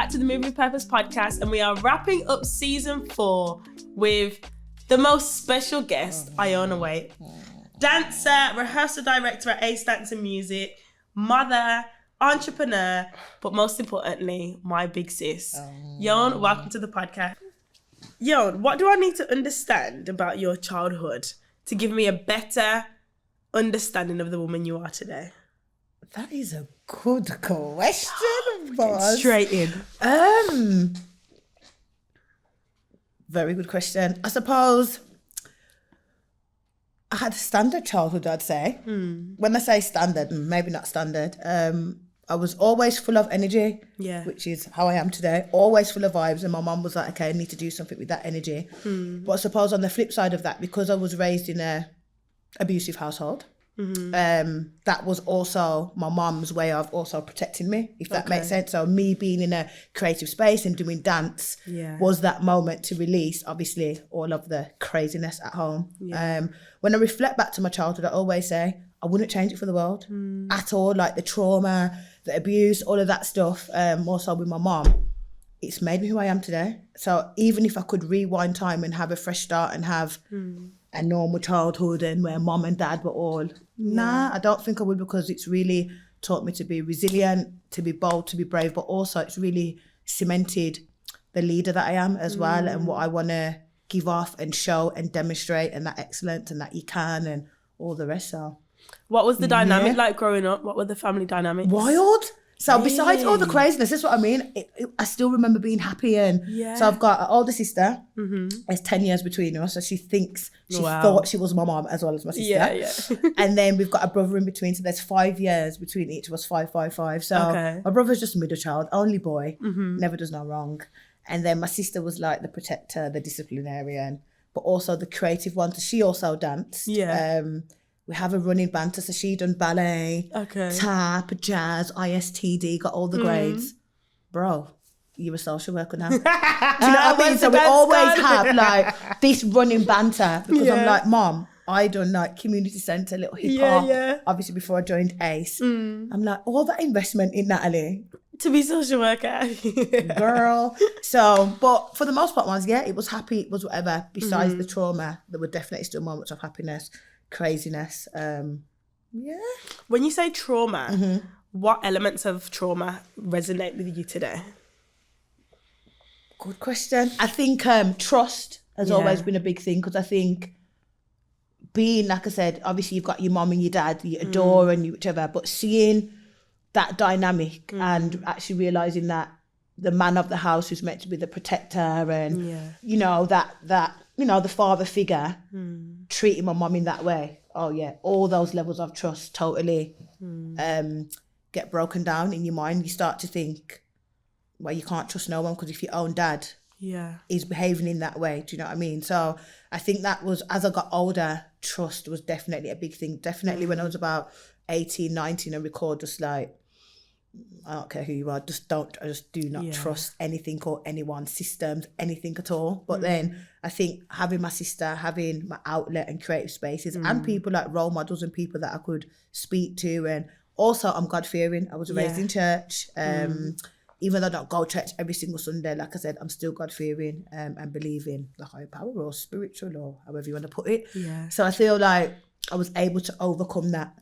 back to the Movie Purpose podcast, and we are wrapping up season 4 with the most special guest, Iona Waite. Dancer, rehearsal director at Ace Dance and Music, mother, entrepreneur, but most importantly, my big sis. Yon, welcome to the podcast. Yon, what do I need to understand about your childhood to give me a better understanding of the woman you are today? That is a good question, boss. Straight in. Very good question. I suppose I had a standard childhood, I'd say. When I say standard, maybe not standard, I was always full of energy, which is how I am today. Always full of vibes. And my mum was like, okay, I need to do something with that energy. But I suppose on the flip side of that, because I was raised in a abusive household, that was also my mum's way of also protecting me, if that makes sense. So me being in a creative space and doing dance was that moment to release, obviously, all of the craziness at home. When I reflect back to my childhood, I always say, I wouldn't change it for the world at all. Like the trauma, the abuse, all of that stuff, more so with my mum, it's made me who I am today. So even if I could rewind time and have a fresh start and have a normal childhood and where mom and dad were all, I don't think I would, because it's really taught me to be resilient, to be bold, to be brave, but also it's really cemented the leader that I am as well, and what I want to give off and show and demonstrate, and that excellence and that you can and all the rest. So what was the dynamic like growing up? What were the family dynamics? Wild. So besides all the craziness, this is what I mean. I still remember being happy. And so I've got an older sister. There's 10 years between us. So she thought she was my mom as well as my sister. And then we've got a brother in between. So there's 5 years between each of us, 5, 5, 5. So my brother's just a middle child, only boy, never does no wrong. And then my sister was like the protector, the disciplinarian, but also the creative one. So she also danced. We have a running banter, so she done ballet, tap, jazz, ISTD, got all the grades. Bro, you're a social worker now. Do you know what I mean? So we always have like this running banter, because I'm like, Mom, I done like community centre, little hip hop, obviously before I joined ACE. I'm like, all that investment in Natalie. To be social worker. Girl. So, but for the most part, it was happy, it was whatever. Besides the trauma, there were definitely still moments of happiness. Craziness. When you say trauma, what elements of trauma resonate with you today? Good question. I think trust has always been a big thing, because I think being, like I said, obviously you've got your mom and your dad you adore and you whichever, but seeing that dynamic and actually realising that the man of the house who's meant to be the protector and you know that you know, the father figure, treating my mum in that way. Oh yeah, all those levels of trust totally get broken down in your mind. You start to think, well, you can't trust no one, because if your own dad is behaving in that way, do you know what I mean? So I think that was, as I got older, trust was definitely a big thing. Definitely when I was about 18, 19, I recall just like, I don't care who you are, I just do not trust anything or anyone, systems, anything at all. But then I think having my sister, having my outlet and creative spaces and people like role models and people that I could speak to, and also I'm God-fearing. I was raised in church. Even though I don't go to church every single Sunday, like I said, I'm still God-fearing and believe in the higher power or spiritual or however you want to put it. So I feel like I was able to overcome that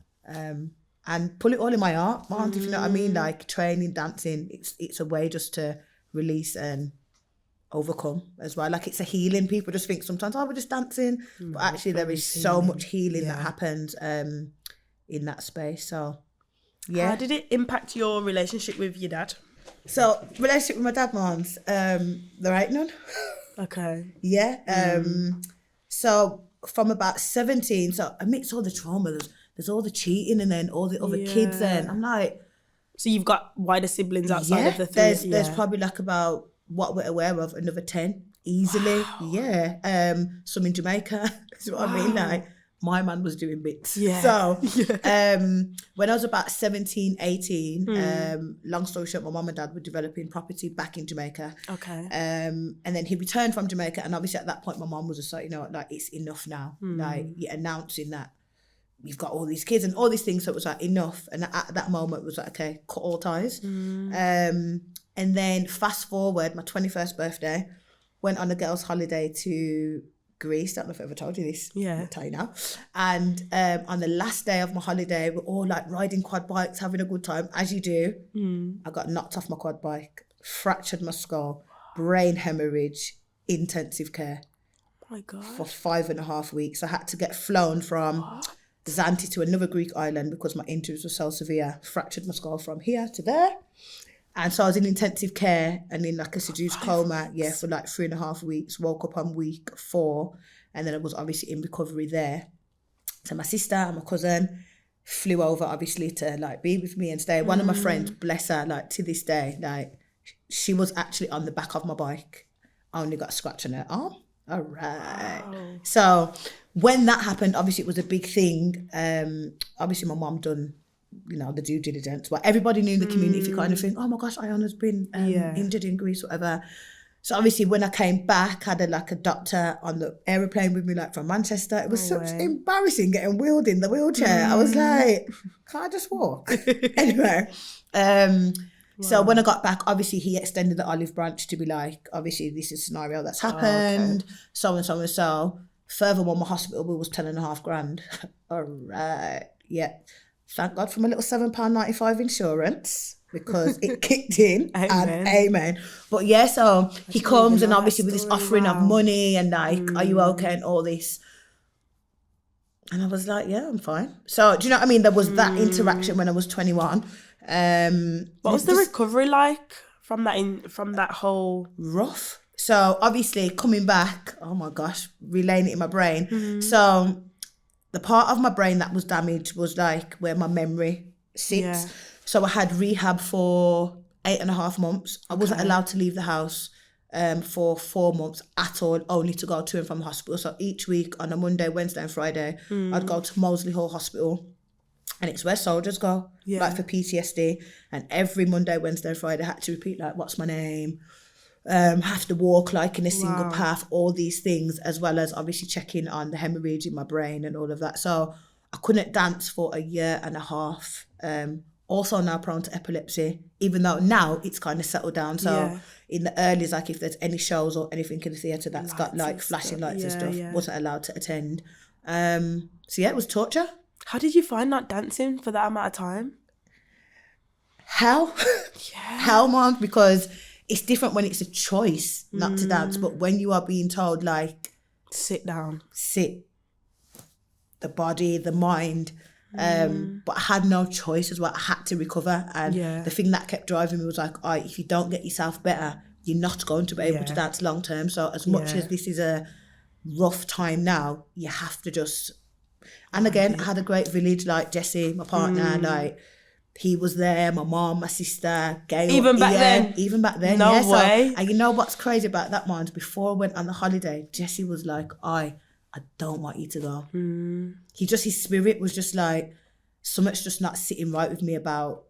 and pull it all in my art, if you know what I mean, like training, dancing, it's a way just to release and overcome as well. Like it's a healing. People just think sometimes, we're just dancing, but actually there is so much healing that happens in that space. So how did it impact your relationship with your dad? So relationship with my dad, Mons, there ain't none. So from about 17, so amidst all the trauma, there's all the cheating and then all the other kids, and I'm like, so you've got wider siblings outside of the three? There's probably like about, what we're aware of, another 10 easily. Some in Jamaica. That's what I mean. Like my man was doing bits. So when I was about 17, 18, long story short, my mum and dad were developing property back in Jamaica. And then he returned from Jamaica, and obviously at that point my mum was just like, you know, like it's enough now. Like you're announcing that you've got all these kids and all these things, so it was like enough. And at that moment it was like, okay, cut all ties. And then fast forward, my 21st birthday, went on a girls' holiday to Greece. Don't know if I ever told you this. Yeah. I'll tell you now. And on the last day of my holiday, we're all like riding quad bikes, having a good time, as you do. I got knocked off my quad bike, fractured my skull, brain hemorrhage, intensive care. Oh my God. For 5.5 weeks. I had to get flown from Zante to another Greek island because my injuries were so severe. Fractured my skull from here to there. And so I was in intensive care and in like a seduced coma, for like 3.5 weeks. Woke up on week 4, and then I was obviously in recovery there. So my sister and my cousin flew over obviously to like be with me and stay. One of my friends, bless her, like to this day, like she was actually on the back of my bike. I only got a scratch on her arm. All right. Wow. So when that happened, obviously it was a big thing. Obviously my mum done, the due diligence. But everybody knew in the community if you kind of think, oh my gosh, Iona's been injured in Greece, whatever. So obviously when I came back, I had a doctor on the aeroplane with me, like from Manchester. It was embarrassing getting wheeled in the wheelchair. I was like, can't I just walk? Anyway, so when I got back, obviously he extended the olive branch to be like, obviously this is a scenario that's happened, so and so and so. Furthermore, my hospital bill was 10.5 grand. All right, yeah. Thank God for my little £7.95 insurance because it kicked in. And amen. But yeah, so he comes and obviously with this offering of money and like, are you okay and all this. And I was like, yeah, I'm fine. So do you know what I mean? There was that interaction when I was 21. What was the recovery like from that whole rough? So obviously coming back, oh my gosh, relaying it in my brain. So the part of my brain that was damaged was like where my memory sits. Yeah. So I had rehab for 8.5 months. I wasn't allowed to leave the house for 4 months at all, only to go to and from the hospital. So each week on a Monday, Wednesday and Friday, I'd go to Moseley Hall Hospital. And it's where soldiers go, like for PTSD. And every Monday, Wednesday and Friday I had to repeat like, what's my name? Have to walk like in a single path, all these things, as well as obviously checking on the hemorrhage in my brain and all of that. So I couldn't dance for 1.5 years. Also now prone to epilepsy, even though now it's kind of settled down. So in the early, like if there's any shows or anything in the theatre that's got like flashing lights and stuff, wasn't allowed to attend. So yeah, it was torture. How did you find not dancing for that amount of time? Hell, Mom, because it's different when it's a choice not to dance, but when you are being told like, sit down, the body, the mind, but I had no choice as well. I had to recover, and the thing that kept driving me was like, all right, if you don't get yourself better, you're not going to be able to dance long term. So as much as this is a rough time now, you have to just. And again, I had a great village, like Jesse, my partner, like he was there, my mom, my sister, Gail. Even back then? No way. So, and you know what's crazy about that, man? Before I went on the holiday, Jesse was like, I don't want you to go. His spirit was just like, so much just not sitting right with me about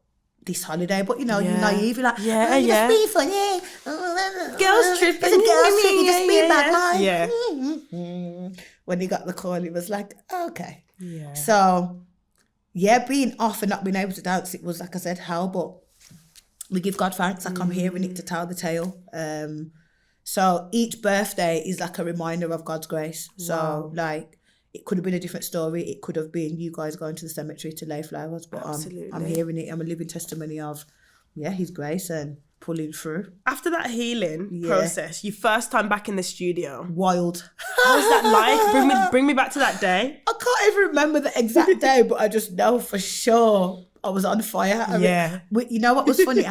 this holiday. But you're naive, you're like, just be funny. Girls tripping. It's a girls trip, you just be back, man. When he got the call, he was like, okay. Yeah. So, being off and not being able to dance, it was, like I said, hell, but we give God thanks. Like I'm hearing it to tell the tale. So each birthday is like a reminder of God's grace. So like it could have been a different story. It could have been you guys going to the cemetery to lay flowers, but I'm hearing it. I'm a living testimony of, His grace and pulling through. After that healing process, you first time back in the studio. Wild. What was that like? Bring me back to that day. I can't even remember the exact day, but I just know for sure I was on fire. I mean, you know what was funny?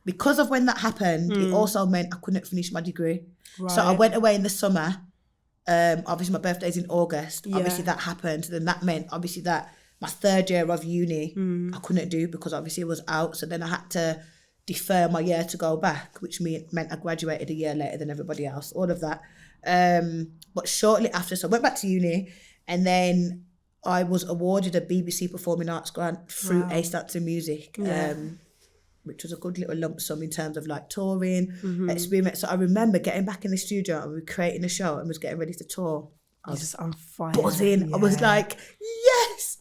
Because of when that happened, it also meant I couldn't finish my degree. Right. So I went away in the summer. Obviously my birthday's in August. Obviously that happened. Then that meant obviously that my third year of uni I couldn't do because obviously it was out. So then I had to defer my year to go back, which meant I graduated a year later than everybody else, all of that. But shortly after, so I went back to uni, and then I was awarded a BBC Performing Arts grant through A Stats in Music, which was a good little lump sum in terms of like touring, experience. So I remember getting back in the studio and we were creating a show and was getting ready to tour. I was just on fire. Buzzing. Yeah. I was like, yes.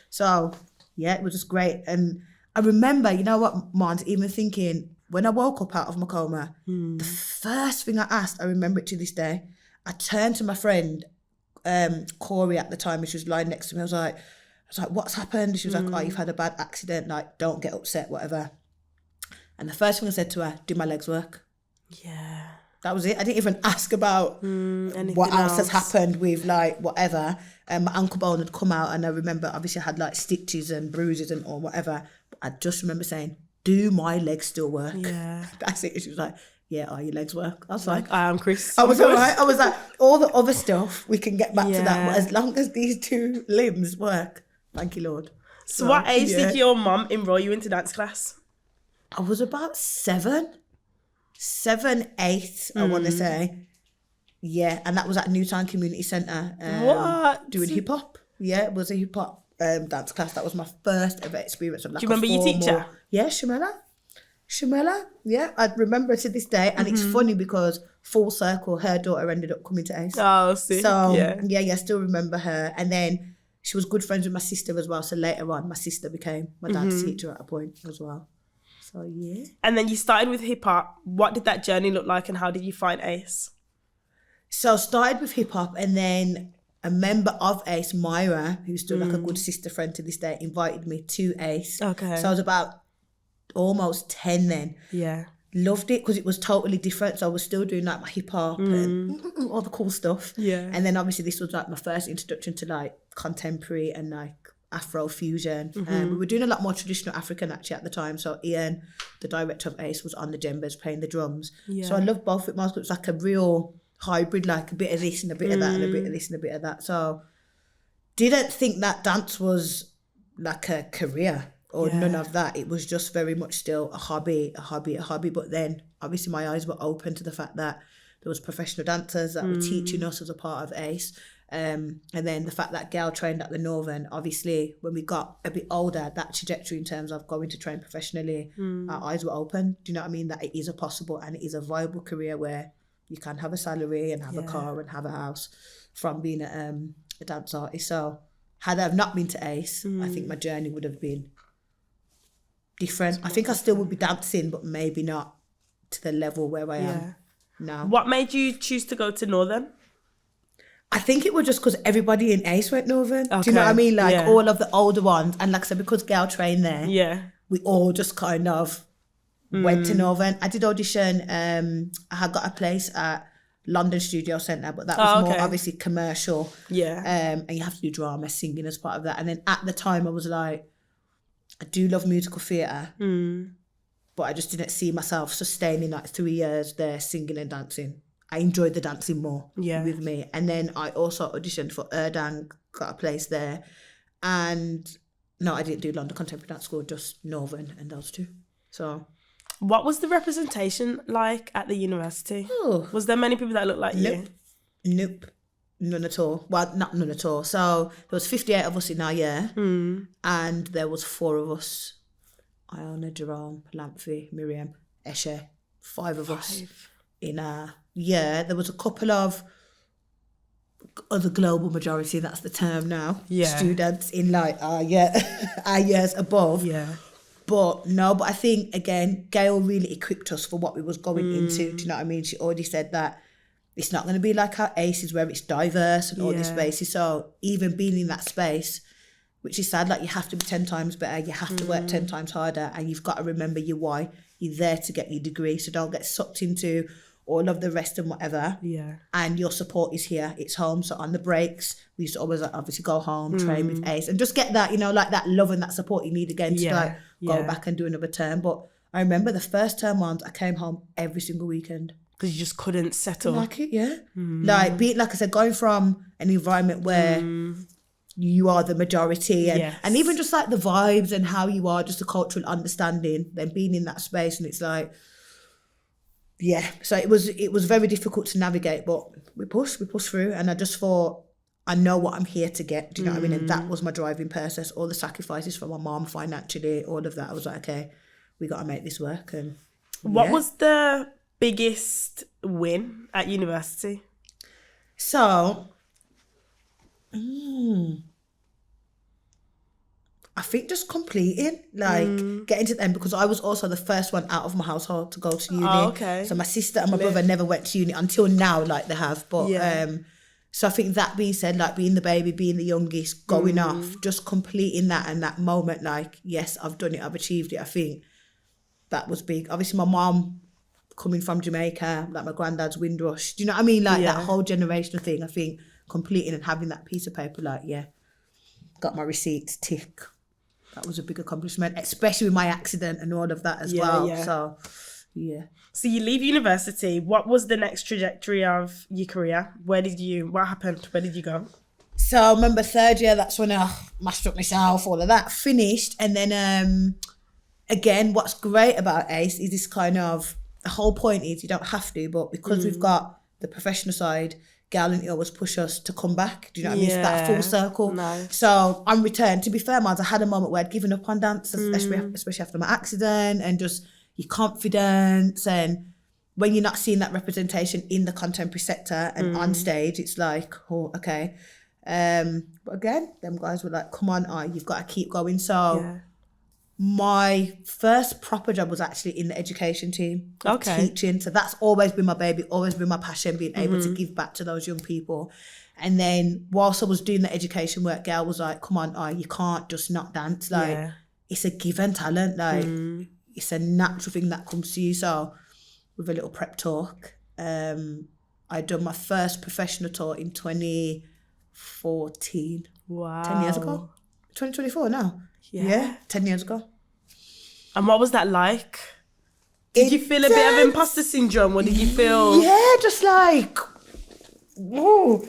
So, it was just great. And I remember, you know what, Mons, even thinking, when I woke up out of my coma, the first thing I asked, I remember it to this day, I turned to my friend, Corey at the time, and she was lying next to me. I was like, what's happened? She was like, oh, you've had a bad accident, like, don't get upset, whatever. And the first thing I said to her, do my legs work? Yeah. That was it. I didn't even ask about what else has happened with like whatever. My ankle bone had come out, and I remember obviously I had like stitches and bruises and or whatever. But I just remember saying, do my legs still work? Yeah. That's it. She was like, yeah, are your legs work? I was like, I am Chris. I was all right. I was like, all the other stuff, we can get back to that. Yeah. But as long as these two limbs work, thank you, Lord. So what age did your mum enroll you into dance class? I was about 7, 8, I want to say. Yeah, and that was at Newtown Community Centre. What? Doing hip hop. Yeah, it was a hip hop dance class. That was my first ever experience of like. Do you remember your teacher? Yeah, Shamela. Yeah, I remember it to this day, and it's funny because full circle, her daughter ended up coming to ACE. Oh, sick. So yeah, I still remember her, and then she was good friends with my sister as well. So later on, my sister became my dad's teacher at a point as well. So yeah. And then you started with hip hop. What did that journey look like, and how did you find ACE? So I started with hip hop, and then a member of ACE, Myra, who's still like a good sister friend to this day, invited me to ACE. Okay. So I was about almost 10 then. Yeah. Loved it because it was totally different. So I was still doing like my hip hop and all the cool stuff. Yeah. And then obviously this was like my first introduction to like contemporary and like Afro fusion. We were doing a lot more traditional African actually at the time. So Ian, the director of ACE, was on the djembes playing the drums. Yeah. So I loved both of it. It was like a real hybrid, like a bit of this and a bit of that and a bit of this and a bit of that. So didn't think that dance was like a career or none of that. It was just very much still a hobby. But then obviously my eyes were open to the fact that there was professional dancers that were teaching us as a part of ACE. And then the fact that Gail trained at the Northern, obviously when we got a bit older, that trajectory in terms of going to train professionally, our eyes were open. Do you know what I mean? That it is a possible and it is a viable career where you can have a salary and have a car and have a house from being a dance artist. So had I have not been to ACE, I think my journey would have been different. I think I still would be dancing, but maybe not to the level where I am now. What made you choose to go to Northern? I think it was just because everybody in ACE went Northern. Okay. Do you know what I mean? Like all of the older ones. And like I said, because Gail trained there, we all just kind of went to Northern. I did audition. I had got a place at London Studio Centre, but that was more obviously commercial. Yeah. And you have to do drama, singing as part of that. And then at the time I was like, I do love musical theatre, but I just didn't see myself sustaining like 3 years there singing and dancing. I enjoyed the dancing more with me. And then I also auditioned for Erdang, got a place there. And no, I didn't do London Contemporary Dance School, just Northern and those two. So... What was the representation like at the university? Oh. Was there many people that looked like you? Nope. None at all. Well, not none at all. So there was 58 of us in our year, and there was 4 of us. Iona, Jerome, Lamphy, Miriam, Eshe. 5 of us in our year. There was a couple of other global majority, that's the term now, students in like our years above. Yeah. But I think, again, Gail really equipped us for what we was going into. Do you know what I mean? She already said that it's not going to be like our ACEs where it's diverse and all these spaces. So even being in that space, which is sad, like you have to be 10 times better, you have to work 10 times harder, and you've got to remember your why. You're there to get your degree, so don't get sucked into all of the rest and whatever. Yeah. And your support is here. It's home. So on the breaks, we used to always obviously go home, train with ACE, and just get that, like that love and that support you need again to go back and do another term. But I remember the first term ones, I came home every single weekend. Because you just couldn't settle. Like it, like I said, going from an environment where you are the majority and even just like the vibes and how you are, just the cultural understanding, then being in that space, and it's like, so it was very difficult to navigate, but we pushed through, and I just thought, I know what I'm here to get. Do you know what I mean? And that was my driving process. All the sacrifices from my mom financially, all of that. I was like, okay, we got to make this work. And what was the biggest win at university? So, I think just completing, like getting to them, because I was also the first one out of my household to go to uni. Oh, okay. So my sister and my brother never went to uni until now, like they have. But so I think that being said, like being the baby, being the youngest, going off, just completing that and that moment, like, yes, I've done it, I've achieved it. I think that was big. Obviously, my mom coming from Jamaica, like my granddad's Windrush. Do you know what I mean? Like that whole generational thing. I think completing and having that piece of paper, like, got my receipts, tick. That was a big accomplishment, especially with my accident and all of that as well. Yeah. So, yeah. So you leave university. What was the next trajectory of your career? What happened? Where did you go? So I remember third year, that's when I mashed up myself, all of that, finished. And then, again, what's great about ACE is this kind of, the whole point is you don't have to, but because we've got the professional side, Gal and always push us to come back. Do you know what I mean? It's that full circle. Nice. So on return, to be fair, Miles, I had a moment where I'd given up on dance, especially after my accident, and just your confidence. And when you're not seeing that representation in the contemporary sector and on stage, it's like, oh, okay. But again, them guys were like, come on, you've got to keep going. So my first proper job was actually in the education team, teaching. So that's always been my baby, always been my passion, being able to give back to those young people. And then whilst I was doing the education work, Gail was like, come on, you can't just not dance. Like, it's a given talent. Like, it's a natural thing that comes to you. So with a little prep talk, I'd done my first professional tour in 2014. Wow. 10 years ago. 2024 now. Yeah, 10 years ago. And what was that like? Did you feel a bit of imposter syndrome, or did you feel... Yeah, just like, whoa.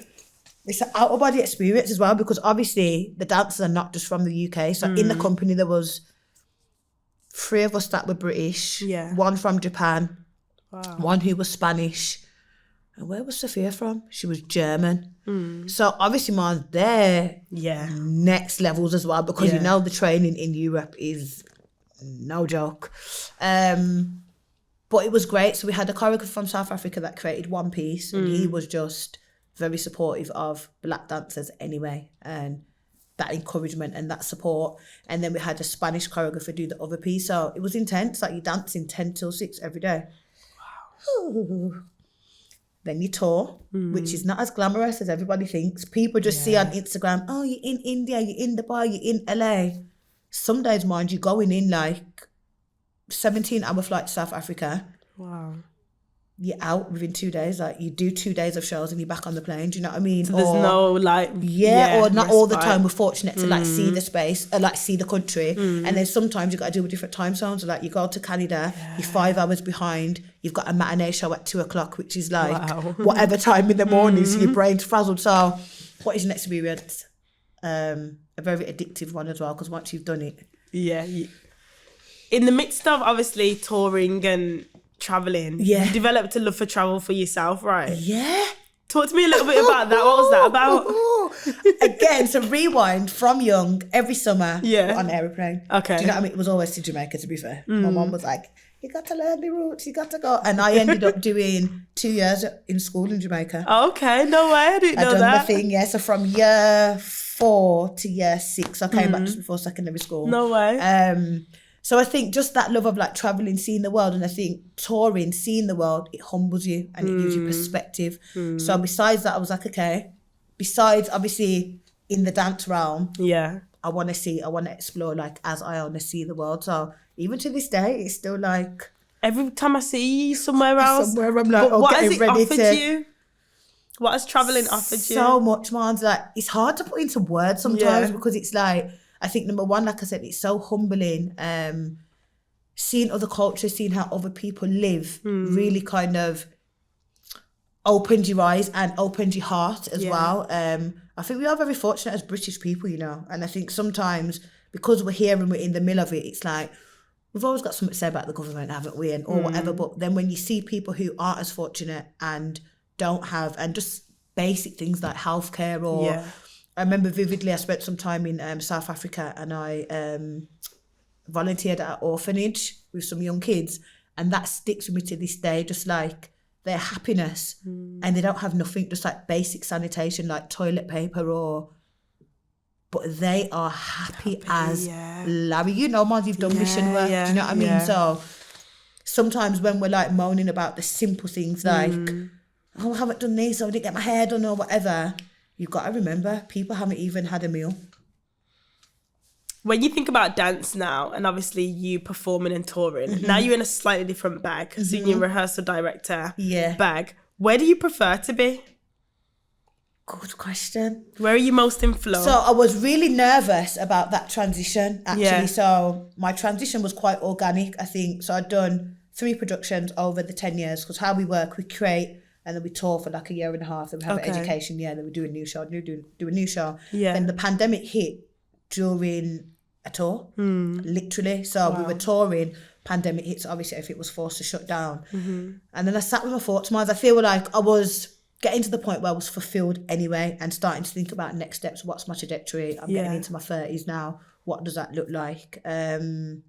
It's an out-of-body experience as well, because obviously the dancers are not just from the UK. So in the company, there was 3 of us that were British, 1 from Japan, 1 who was Spanish. And where was Sophia from? She was German. So obviously mine's there. Next levels as well, because you know the training in Europe is no joke. But it was great. So we had a choreographer from South Africa that created one piece, and he was just very supportive of Black dancers anyway, and that encouragement and that support. And then we had a Spanish choreographer do the other piece. So it was intense. Like, you're dancing 10 till 6 every day. Wow. Ooh. Then you tour, which is not as glamorous as everybody thinks. People just see on Instagram, oh, you're in India, you're in Dubai, you're in LA. Some days, mind you, going in like 17-hour flight to South Africa. Wow. You're out within 2 days. Like, you do 2 days of shows and you're back on the plane. Do you know what I mean? So there's no like... or not all the time we're fortunate to like see the space, like see the country. And then sometimes you've got to deal with different time zones. Like, you go to Canada, you're 5 hours behind. You've got a matinee show at 2:00, which is like whatever time in the morning. So your brain's frazzled. So what is your next experience? A very addictive one as well, because once you've done it. Yeah. In the midst of obviously touring and traveling, you developed a love for travel for yourself, right? Yeah. Talk to me a little bit about that. What was that about? Again, so rewind from young, every summer on an aeroplane. Okay. Do you know what I mean? It was always to Jamaica, to be fair. My mum was like, you got to learn the routes, you got to go. And I ended up doing 2 years in school in Jamaica. Okay, no way, I didn't know that. I done the thing, so from year 4 to year 6, I came back just before secondary school. No way. So I think just that love of like traveling, seeing the world, and I think touring, seeing the world, it humbles you and it gives you perspective. So besides that, I was like, okay, besides obviously in the dance realm, I want to explore like as Iona see the world. So even to this day, it's still like every time I see you somewhere else, I'm like, what has it offered you? What has traveling offered you? So much, man. Like, it's hard to put into words sometimes because it's like, I think number one, like I said, it's so humbling. Seeing other cultures, seeing how other people live really kind of opened your eyes and opened your heart as well. I think we are very fortunate as British people, you know, and I think sometimes because we're here and we're in the middle of it, it's like, we've always got something to say about the government, haven't we, and or whatever. But then when you see people who aren't as fortunate and don't have, and just basic things like healthcare or... I remember vividly, I spent some time in South Africa and I volunteered at an orphanage with some young kids, and that sticks with me to this day, just like their happiness. And they don't have nothing, just like basic sanitation, like toilet paper or but they are happy as Larry. You know, man, you've done mission work. Yeah, do you know what I mean? yeah. So sometimes when we're like moaning about the simple things like, oh, I haven't done this, or I didn't get my hair done, or whatever, you've got to remember, people haven't even had a meal. When you think about dance now, and obviously you performing and touring, now you're in a slightly different bag, senior rehearsal director bag. Where do you prefer to be? Good question. Where are you most in flow? So I was really nervous about that transition, actually. Yeah. So my transition was quite organic, I think. So I'd done 3 productions over the 10 years, because how we work, we create and then we tour for like a year and a half, then we have an education year, then we do a new show, do a new show. Yeah. Then the pandemic hit during a tour, literally. So we were touring, pandemic hits, obviously everything was forced to shut down. And then I sat with my thoughts, I feel like I was getting to the point where I was fulfilled anyway, and starting to think about next steps. What's my trajectory? I'm getting into my 30s now. What does that look like? But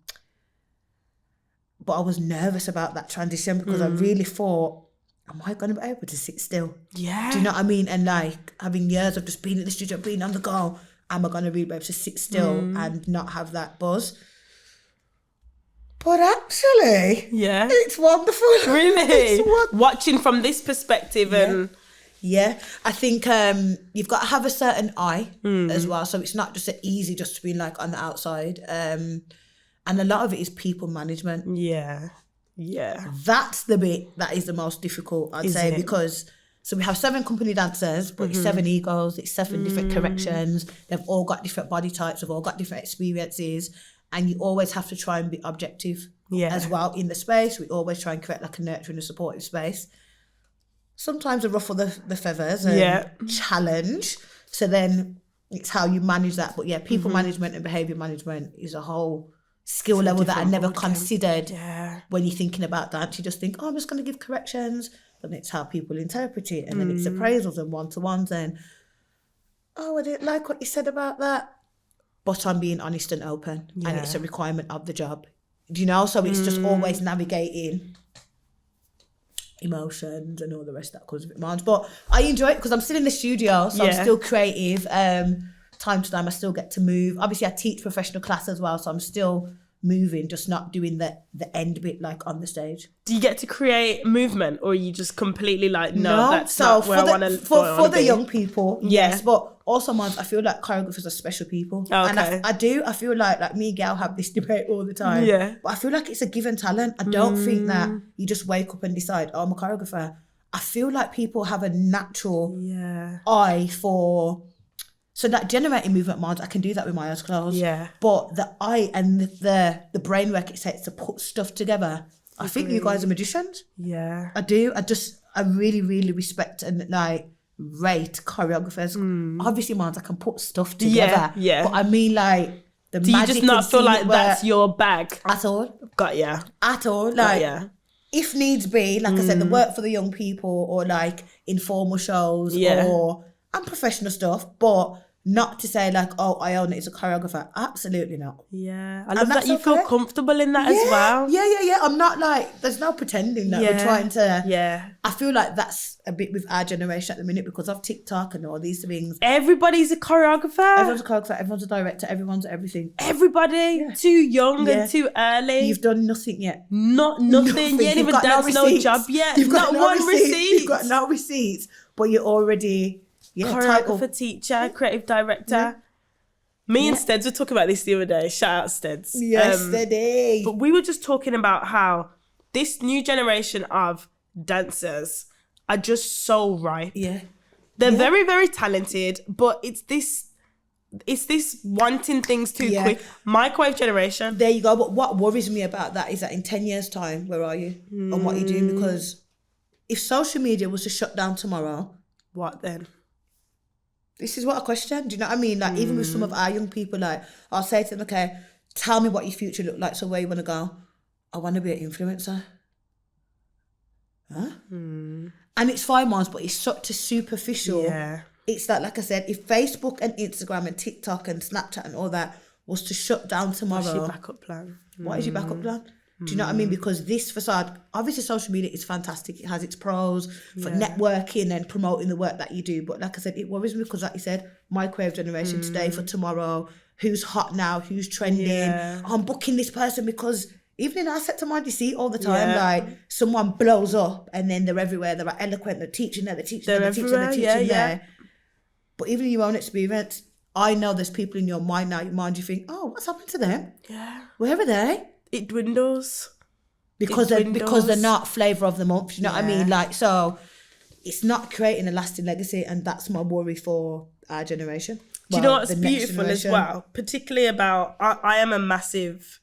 I was nervous about that transition, because I really thought, am I going to be able to sit still? Yeah. Do you know what I mean? And like having years of just being in the studio, being on the go, am I going to really be able to sit still and not have that buzz? But actually, it's wonderful. Really? It's wonderful. Watching from this perspective and... Yeah, I think you've got to have a certain eye as well. So it's not just easy just to be like on the outside. And a lot of it is people management. Yeah. That's the bit that is the most difficult, I'd say, because... So we have 7 company dancers, but it's 7 egos, it's 7 different corrections. They've all got different body types, they've all got different experiences. And you always have to try and be objective as well in the space. We always try and create like a nurturing and supportive space. Sometimes I ruffle the feathers and challenge. So then it's how you manage that. But yeah, people management and behaviour management is a whole skill level that I never considered when you're thinking about dance. You just think, oh, I'm just going to give corrections. And it's how people interpret it. And then it's appraisals and one-to-ones and, oh, I didn't like what you said about that. But I'm being honest and open. And it's a requirement of the job. Do you know? So it's just always navigating emotions and all the rest that comes with it. But I enjoy it because I'm still in the studio, so I'm still creative. Time to time, I still get to move. Obviously, I teach professional class as well, so I'm still moving, just not doing the end bit like on the stage. Do you get to create movement, or are you just completely like, no that's so not where I want to for the young people, yes, but also, man, I feel like choreographers are special people. And I feel like me and Gail have this debate all the time. But I feel like it's a given talent. I don't think that you just wake up and decide, oh, I'm a choreographer. I feel like people have a natural eye for... So that generating movement, mods, I can do that with my eyes closed. But the eye and the brain work it takes to put stuff together, I think you guys are magicians. I do. I really, really respect and like rate choreographers. Obviously, mods, I can put stuff together. But I mean, like, the do you magic just not feel like that's your bag? At all. Got ya. At all. Like, if needs be, like I said, the work for the young people or like informal shows or and professional stuff, but not to say like, oh, Iona is a choreographer. Absolutely not. I love that you feel comfortable in that as well. I'm not like, there's no pretending that we're trying to. I feel like that's a bit with our generation at the minute because of TikTok and all these things. Everybody's a choreographer. Everyone's a choreographer, everyone's a director, everyone's everything. Everybody. Too young and too early. You've done nothing yet. Nothing. You ain't even done no job yet. You've got not one receipt. You've got no receipts, but you're already... choreographer, teacher, creative director. Me and Steds were talking about this the other day. Shout out Steds. Yesterday. But we were just talking about how this new generation of dancers are just so ripe. They're very, very talented, but it's this wanting things too quick. Microwave generation. There you go. But what worries me about that is that in 10 years' time, where are you? And what are you doing? Because if social media was to shut down tomorrow, what then? This is what I question. Do you know what I mean? Like, even with some of our young people, like, I'll say to them, okay, tell me what your future look like. So where you want to go? I want to be an influencer. Huh? And it's 5 months, but it's such a superficial. It's like I said, if Facebook and Instagram and TikTok and Snapchat and all that was to shut down tomorrow. What's your backup plan? What is your backup plan? Do you know what I mean? Because this facade, obviously social media is fantastic. It has its pros for networking and promoting the work that you do. But like I said, it worries me because, like you said, microwave generation today for tomorrow. Who's hot now? Who's trending? Yeah. I'm booking this person because even in our sector, mind, you see it all the time. Like someone blows up and then they're everywhere. They're like eloquent. They're teaching there. They're teaching there. They're teaching there. They're teaching there. But even in your own experience, I know there's people in your mind now. Your mind, you think, oh, what's happened to them? Yeah. Where are they? It dwindles. Because they're not flavour of the month. You know what I mean? Like, so it's not creating a lasting legacy, and that's my worry for our generation. Do you know what's beautiful as well? Particularly about, I am a massive,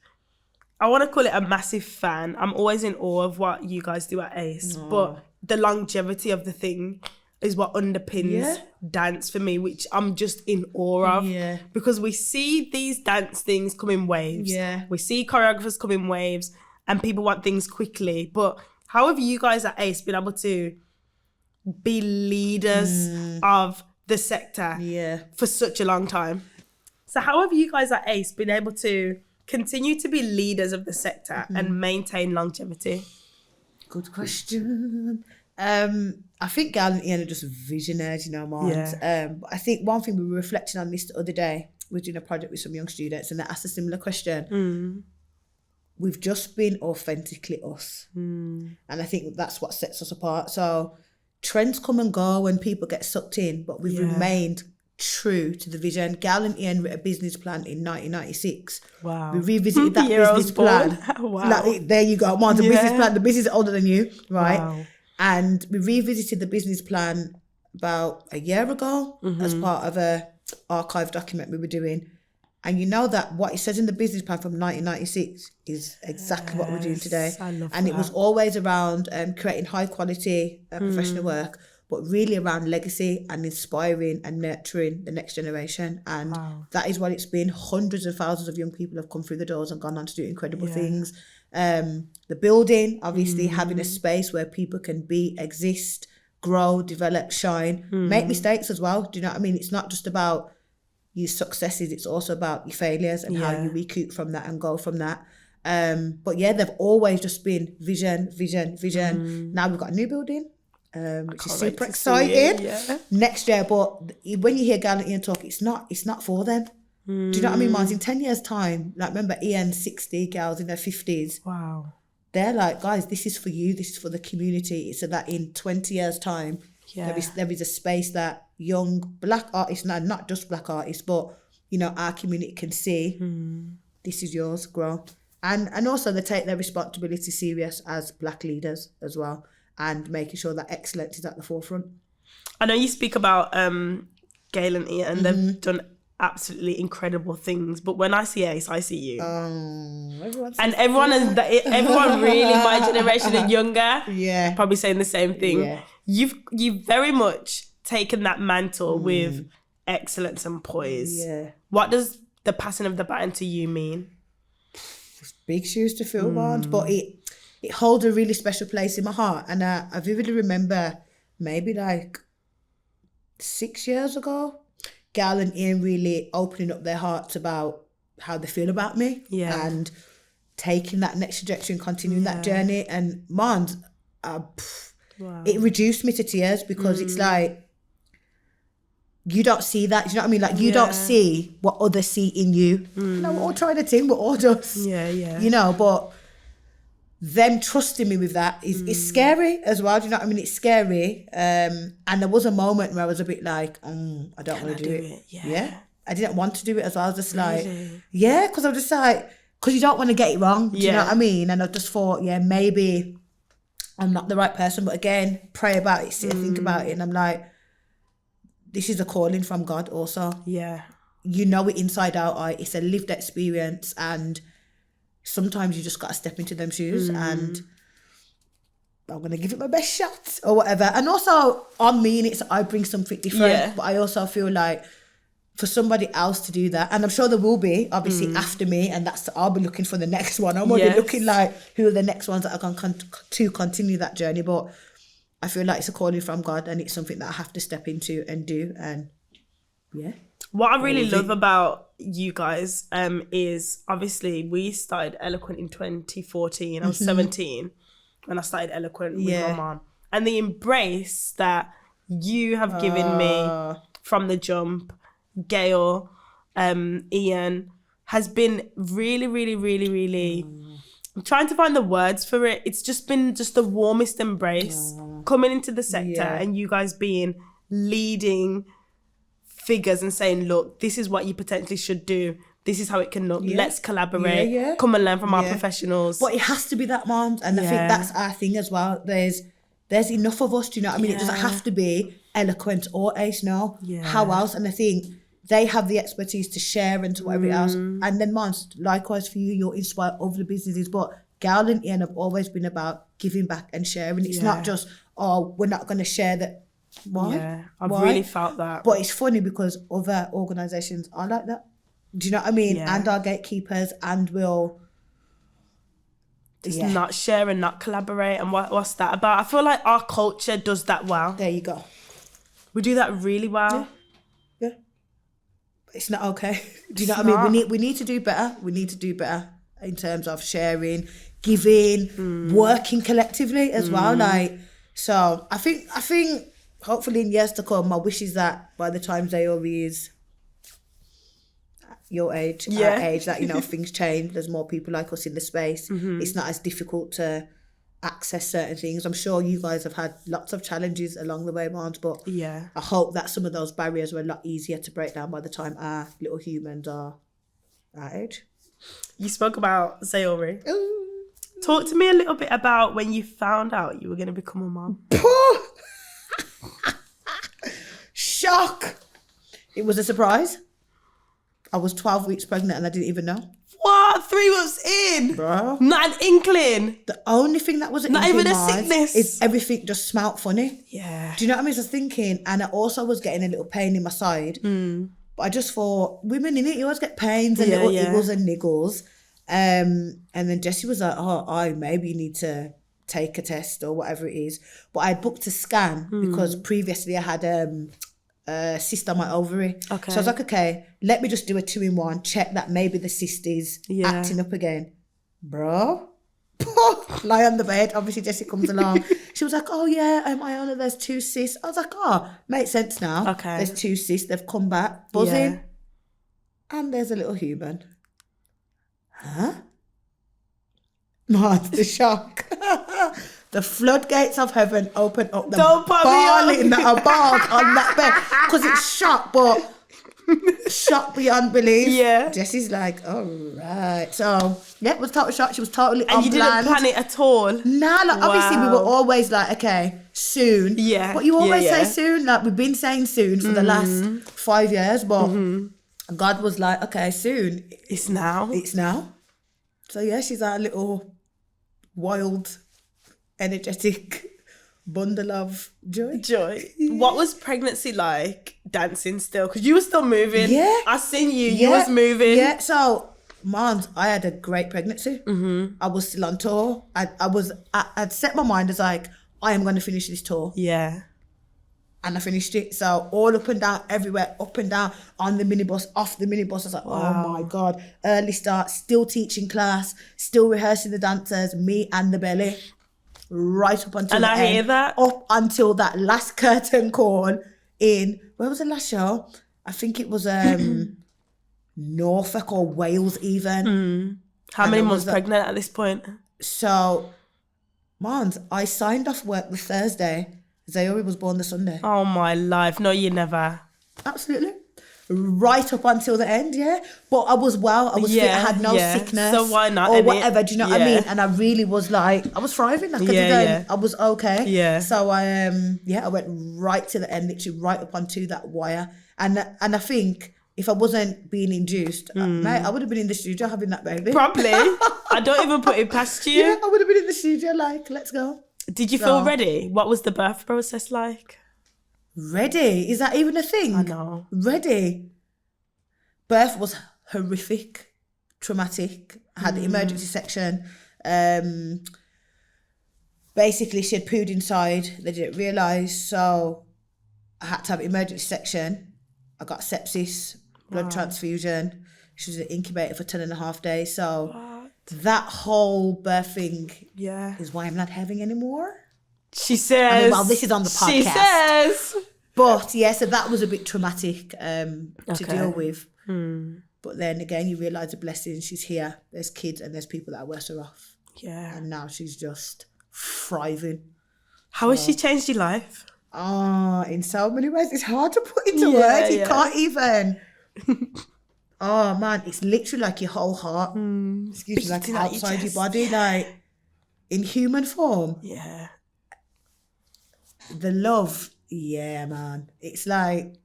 I want to call it a massive fan. I'm always in awe of what you guys do at ACE, but the longevity of the thing is what underpins dance for me, which I'm just in awe of. Yeah. Because we see these dance things come in waves. Yeah. We see choreographers come in waves and people want things quickly. But how have you guys at ACE been able to be leaders of the sector for such a long time? So how have you guys at ACE been able to continue to be leaders of the sector and maintain longevity? Good question. I think Gal and Ian are just visionaries, you know, Mons. But I think one thing we were reflecting on this the other day, we were doing a project with some young students and they asked a similar question. We've just been authentically us. And I think that's what sets us apart. So trends come and go and people get sucked in, but we've remained true to the vision. Gal and Ian wrote a business plan in 1996. Wow. We revisited that business plan. Wow. Like, there you go. Mons, the business plan, the business is older than you, right? Wow. And we revisited the business plan about a year ago as part of a archive document we were doing. And you know that what it says in the business plan from 1996 is exactly what we're doing today. And it was always around creating high quality professional work, but really around legacy and inspiring and nurturing the next generation. And that is what it's been. Hundreds of thousands of young people have come through the doors and gone on to do incredible things. The building, obviously having a space where people can be, exist, grow, develop, shine, make mistakes as well. Do you know what I mean? It's not just about your successes, it's also about your failures and how you recoup from that and go from that. But yeah, they've always just been vision. Now we've got a new building, which is super exciting. Next year, but when you hear Gal and Ian talk, it's not for them. Do you know what I mean, Mons? In 10 years' time, like remember Ian's 60, girls in their 50s. Wow. They're like, guys, this is for you, this is for the community. So that in 20 years' time, there is a space that young black artists, not just black artists, but, you know, our community can see, this is yours, grow. And also they take their responsibility serious as black leaders as well, and making sure that excellence is at the forefront. I know you speak about Gail and Ian, and they've done absolutely incredible things, but when I see ACE, I see you. Everyone really, my generation and younger, probably saying the same thing. You've very much taken that mantle with excellence and poise. What does the passing of the baton to you mean? It's big shoes to fill, Mons, but it holds a really special place in my heart. And I vividly remember maybe like 6 years ago, Gal and Ian really opening up their hearts about how they feel about me and taking that next trajectory and continuing that journey. And Mons, it reduced me to tears because it's like, you don't see that, you know what I mean? Like you don't see what others see in you. You know, we're all trying to think, we're all just, you know, but them trusting me with that is scary as well. Do you know what I mean? It's scary. And there was a moment where I was a bit like, I don't want to do it. Yeah. I didn't want to do it as well. I was just like, because I'm just like, because you don't want to get it wrong. Do you know what I mean? And I just thought, maybe I'm not the right person. But again, pray about it, sit and think about it. And I'm like, this is a calling from God also. Yeah. You know it inside out. It's a lived experience, and sometimes you just got to step into them shoes and I'm going to give it my best shot or whatever. And also on me, it's I bring something different, but I also feel like for somebody else to do that, and I'm sure there will be, obviously, after me, and I'll be looking for the next one. I'm already looking like who are the next ones that are going to continue that journey. But I feel like it's a calling from God, and it's something that I have to step into and do. And what I really love about you guys is obviously we started Eloquent in 2014. I was 17 when I started Eloquent with my mom. And the embrace that you have given me from the jump, Gail, Ian, has been really, really, really, really... I'm trying to find the words for it. It's just been the warmest embrace coming into the sector and you guys being leading figures and saying, look, this is what you potentially should do. This is how it can look. Let's collaborate. Come and learn from our professionals. But it has to be that, Mom. And I think that's our thing as well. There's enough of us, do you know what I mean? It doesn't have to be Eloquent or Ace now. How else? And I think they have the expertise to share and to whatever else. And then, Mom, likewise for you, you'll inspire other businesses. But Gal and Ian have always been about giving back and sharing. It's not just, we're not going to share that. Why? Yeah, I've really felt that. But it's funny because other organisations are like that. Do you know what I mean? And our gatekeepers, and will... Just not share and not collaborate. And what's that about? I feel like our culture does that well. There you go. We do that really well. Yeah. But it's not okay. Do you know what I mean? We need to do better. We need to do better in terms of sharing, giving, working collectively as well. Like, so I think hopefully in years to come, my wish is that by the time Zaori is your age, our age, that, you know, things change. There's more people like us in the space. It's not as difficult to access certain things. I'm sure you guys have had lots of challenges along the way, Mons, but I hope that some of those barriers are a lot easier to break down by the time our little humans are our age. You spoke about Zaori. Talk to me a little bit about when you found out you were going to become a mom. Shock! It was a surprise. I was 12 weeks pregnant and I didn't even know. What? 3 months in? Bro. Not an inkling? The only thing that was an not inkling even a sickness? is everything just smelt funny. Yeah. Do you know what I mean? So I was thinking, and I also was getting a little pain in my side. But I just thought, women in it, you always get pains and little iggles and niggles. And then Jessie was like, maybe you need to take a test or whatever it is. But I had booked a scan because previously I had a cyst on my ovary. Okay. So I was like, okay, let me just do a 2-in-1, check that maybe the cyst is acting up again. Bro, lie on the bed. Obviously Jessie comes along. She was like, Iona, there's 2 cysts. I was like, makes sense now. Okay. There's 2 cysts. They've come back, buzzing. And there's a little human. Huh? Man, the shock. The floodgates of heaven open up. Don't put barling that are barred on that bed. Because it's shock, but shock beyond belief. Yeah. Jessie's like, all right. So, it was total shock. She was totally and you didn't plan it at all? Nah, like, obviously we were always like, okay, soon. Yeah. But you always say soon. Like, we've been saying soon for the last 5 years. But God was like, okay, soon. It's now. It's now. So, yeah, she's our little wild, energetic bundle of joy. What was pregnancy like dancing still? Because you were still moving. Yeah. I seen you. You was moving. Yeah. So, Mons, I had a great pregnancy. I was still on tour. I'd set my mind as like, I am going to finish this tour. Yeah. And I finished it. So all up and down, everywhere, up and down, on the minibus, off the minibus. I was like, oh my God. Early start, still teaching class, still rehearsing the dancers, me and the belly. Right up until the end. And I hear that. Up until that last curtain call in, where was the last show? I think it was Norfolk or Wales even. How many months pregnant at this point? So, Mons, I signed off work the Thursday. Zaori was born the Sunday. Oh my life. No, you never. Absolutely. Right up until the end, yeah. But I was well. I was fit. I had no sickness. So why not? Or whatever, do you know what I mean? And I really was like, I was thriving. Like I was okay. Yeah. So I went right to the end, literally right up onto that wire. And I think if I wasn't being induced, mate, I would have been in the studio having that baby. Probably. I don't even put it past you. Yeah, I would have been in the studio like, let's go. Did you feel ready? What was the birth process like? Ready? Is that even a thing? I know. Ready? Birth was horrific, traumatic. I had the emergency section. Basically, she had pooed inside. They didn't realise, so I had to have emergency section. I got sepsis. blood transfusion. She was in incubator for 10.5 days. So that whole birthing is why I'm not having any more. She says. I mean, well, this is on the podcast. She says. But yeah, so that was a bit traumatic to deal with. But then again, you realise the blessing. She's here. There's kids and there's people that are worse off. Yeah. And now she's just thriving. How has she changed your life? In so many ways. It's hard to put into words. You can't even. Oh man, it's literally like your whole heart. Excuse me, like outside your body, like in human form. Yeah. The love, man. It's like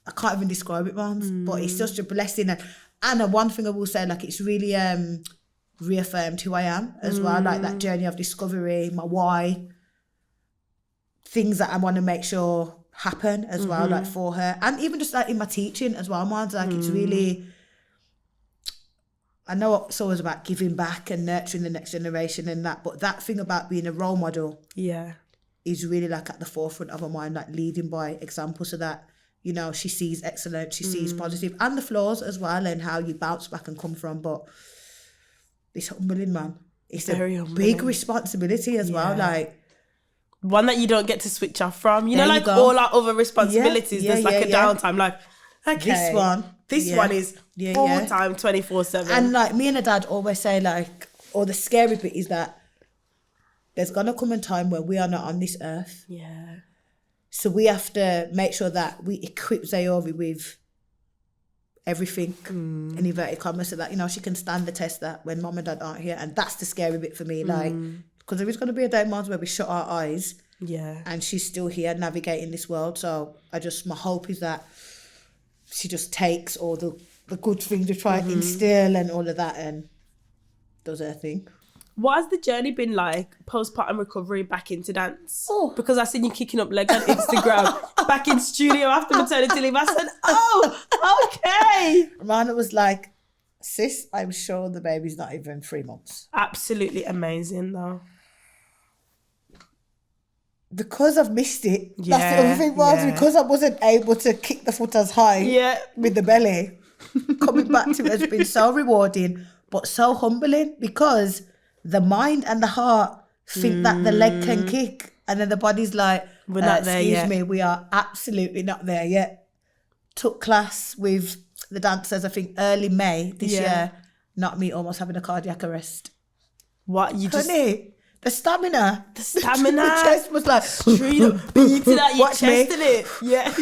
I can't even describe it, man. But it's just a blessing. And one thing I will say, like it's really reaffirmed who I am as well. Like that journey of discovery, my why, things that I want to make sure happen as well, like for her, and even just like in my teaching as well, man. Like it's really, I know it's always about giving back and nurturing the next generation and that, but that thing about being a role model, is really like at the forefront of her mind, like leading by example, so that you know she sees excellence, she sees positive, and the flaws as well, and how you bounce back and come from. But it's humbling, man. It's very a big responsibility as well, like. One that you don't get to switch off from. You know, like all our other responsibilities, there's like a downtime. Like, okay, this one is full time, 24/7. And like me and her dad always say, like, or the scary bit is that there's gonna come a time where we are not on this earth. Yeah. So we have to make sure that we equip Zayovi with everything in inverted commas, so that you know she can stand the test that when mom and dad aren't here. And that's the scary bit for me, like. Because there is going to be a day, Mars, where we shut our eyes. Yeah. And she's still here navigating this world. So my hope is that she just takes all the good things we try to instill and all of that and does her thing. What has the journey been like postpartum recovery back into dance? Because I seen you kicking up leg on Instagram back in studio after maternity leave. I said, okay. Romanah was like, sis, I'm sure the baby's not even 3 months. Absolutely amazing though. Because I've missed it, that's the other thing was, because I wasn't able to kick the foot as high with the belly, coming back to it has been so rewarding, but so humbling, because the mind and the heart think that the leg can kick, and then the body's like, we're not there yet. Excuse me, we are absolutely not there yet. Took class with the dancers, I think early May this year, not me almost having a cardiac arrest. What, you just... Honey, the stamina. The stamina. The chest was like... beating at your chest, in it. Yeah.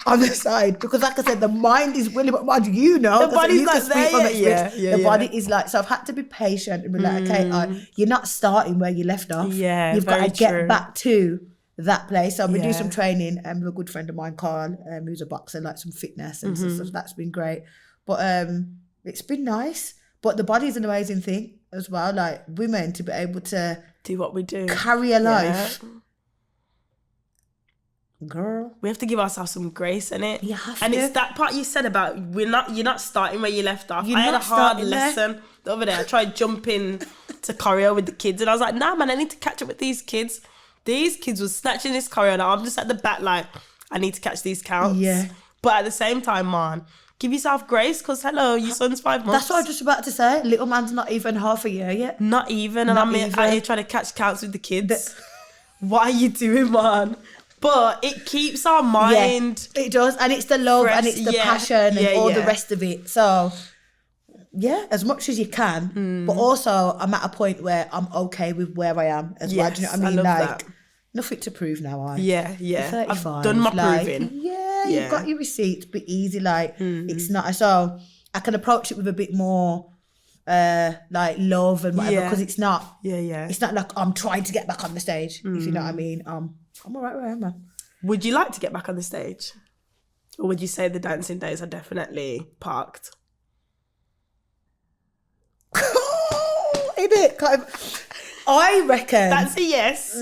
On the side. Because like I said, the mind is willing, but mind you know. The body's not there yet. The body is like... So I've had to be patient and be like, okay, you're not starting where you left off. Yeah, you've got to get back to that place. So I'm going to do some training with a good friend of mine, Carl, who's a boxer, like some fitness and stuff. So that's been great. But it's been nice. But the body's an amazing thing as well. Like women to be able to do what we do, carry a life. Girl, we have to give ourselves some grace in it. And it's that part you said about you're not starting where you left off. I had a hard lesson the other day. I tried jumping to choreo with the kids and I was like, nah man, I need to catch up with these kids. These kids were snatching this choreo and I'm just at the back like, I need to catch these counts. Yeah. But at the same time, man, give yourself grace, because hello, your son's 5 months. That's what I was just about to say. Little man's not even half a year yet. Not even. And I'm out here trying to catch counts with the kids. What are you doing, man? But it keeps our mind. Yeah, it does. And it's the love and it's the passion and all the rest of it. So, yeah, as much as you can. But also, I'm at a point where I'm okay with where I am as well. Do you know what I mean? I love like, that. Nothing to prove now, Yeah. I've done my proving. Yeah, you've got your receipts, but easy. Like, it's not. So I can approach it with a bit more, like love and whatever, because it's not. It's not like I'm trying to get back on the stage. If you know what I mean. I'm all right where I am, man. Would you like to get back on the stage, or would you say the dancing days are definitely parked? Ain't it? Kind of, I reckon that's a yes.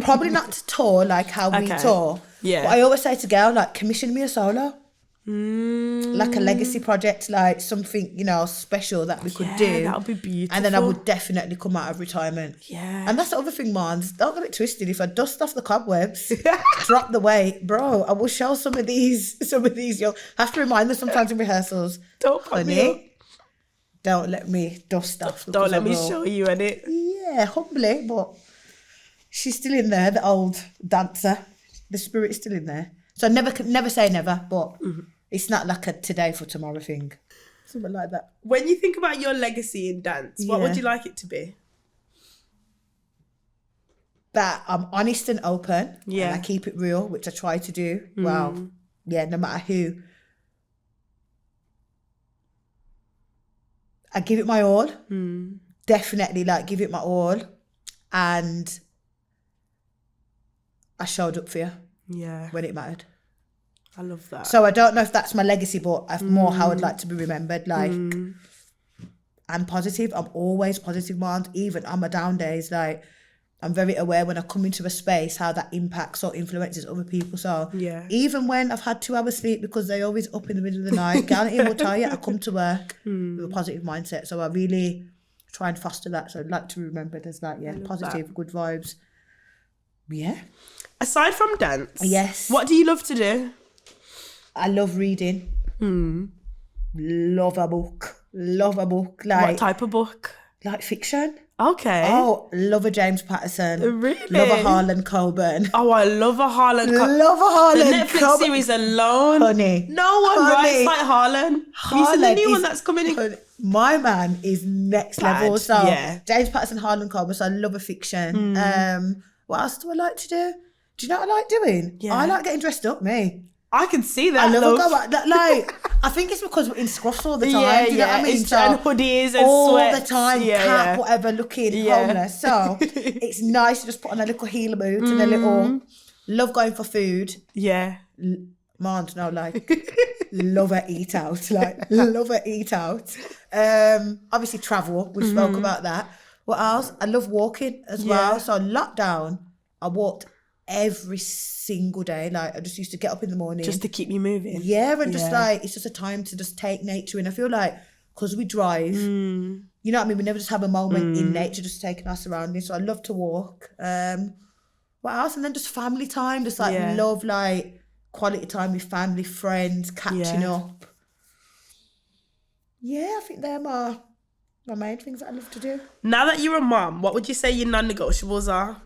Probably not to tour like how we tour. Yeah. But I always say to girl, like, commission me a solo. Like a legacy project, like something, you know, special that we could do. That would be beautiful. And then I would definitely come out of retirement. Yeah. And that's the other thing, man. Don't get it twisted. If I dust off the cobwebs, drop the weight, bro, I will show some of these. You'll have to remind them sometimes in rehearsals. Don't put me up. Don't let me dust off. Don't let me show you in it. Yeah, humbly, but she's still in there, the old dancer. The spirit's still in there. So I never say never, but it's not like a today for tomorrow thing. Something like that. When you think about your legacy in dance, what would you like it to be? That I'm honest and open. Yeah. And I keep it real, which I try to do. Well, yeah, no matter who. I give it my all. Definitely, like, give it my all. And I showed up for you. Yeah. When it mattered. I love that. So I don't know if that's my legacy, but I've more how I'd like to be remembered. Like, I'm positive. I'm always positive, man. Even on my down days, like, I'm very aware when I come into a space how that impacts or influences other people. So even when I've had 2 hours sleep because they're always up in the middle of the night, Gallantine will tell you, I come to work with a positive mindset. So I really try and foster that. So I'd like to be remembered as like, positive, good vibes. Yeah. Aside from dance, yes, what do you love to do? I love reading. Love a book. Like, what type of book? Like fiction. Okay. Oh, love a James Patterson. Really? Love a Harlan Coben. Oh, I love a Harlan Coben. Love a Harlan The Netflix series alone. Honey. No one writes like Harlan. Have you seen the new one that's coming in? My man is next level. So James Patterson, Harlan Coben. So I love a fiction. What else do I like to do? Do you know what I like doing? I like getting dressed up, me. I can see that. I love like, I think it's because we're in scruffs all the time. Do you know what I mean? So and hoodies and all sweats. The time, cap, whatever, looking homeless. So it's nice to just put on a little heel boot and a little. Love going for food. Yeah. Man, no, like love a eat out. Like love a eat out. Obviously travel. We spoke about that. What else? I love walking as well. So lockdown, I walked every single day. Like, I just used to get up in the morning just to keep you moving. And just like, it's just a time to just take nature in. I feel like because we drive, you know what I mean, we never just have a moment in nature, just taking our surroundings. So I love to walk. What else? And then just family time, just like love like quality time with family, friends, catching up. I think they're my main things that I love to do. Now that you're a mum, what would you say your non-negotiables are?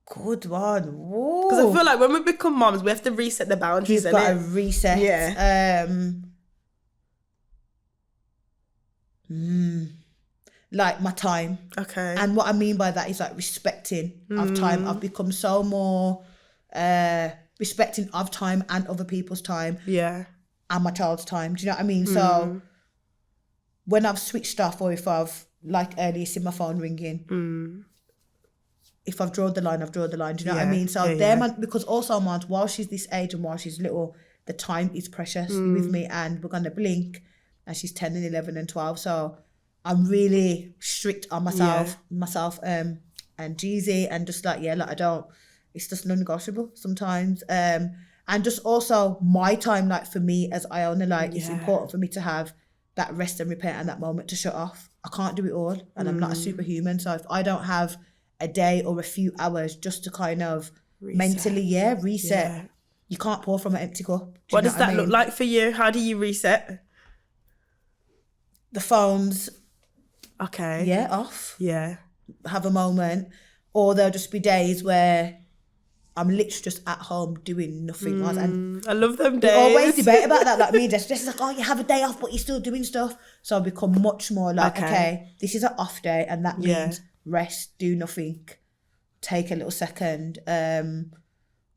Good one. Because I feel like when we become mums, we have to reset the boundaries. You've got to reset. Yeah. Like my time. Okay. And what I mean by that is like respecting of time. I've become so more respecting of time and other people's time. Yeah. And my child's time. Do you know what I mean? So when I've switched off, or if I've, like earlier, seen my phone ringing, if I've drawn the line, I've drawn the line. Do you know what I mean? So because also, man, while she's this age and while she's little, the time is precious with me, and we're going to blink and she's 10 and 11 and 12. So I'm really strict on myself and Jeezy, and just like, I don't, it's just non-negotiable sometimes. And just also my time, like for me as Iona, like it's important for me to have that rest and repair and that moment to shut off. I can't do it all, and I'm not a superhuman. So if I don't have a day or a few hours just to kind of mentally reset, you can't pour from an empty cup. What does that look like for you? How do you reset? The phones off, have a moment. Or there'll just be days where I'm literally just at home doing nothing. And I love them days. We always debate about that, like me and Jess is like, oh, you have a day off but you're still doing stuff. So I've become much more like, okay, this is an off day, and that means rest, do nothing, take a little second.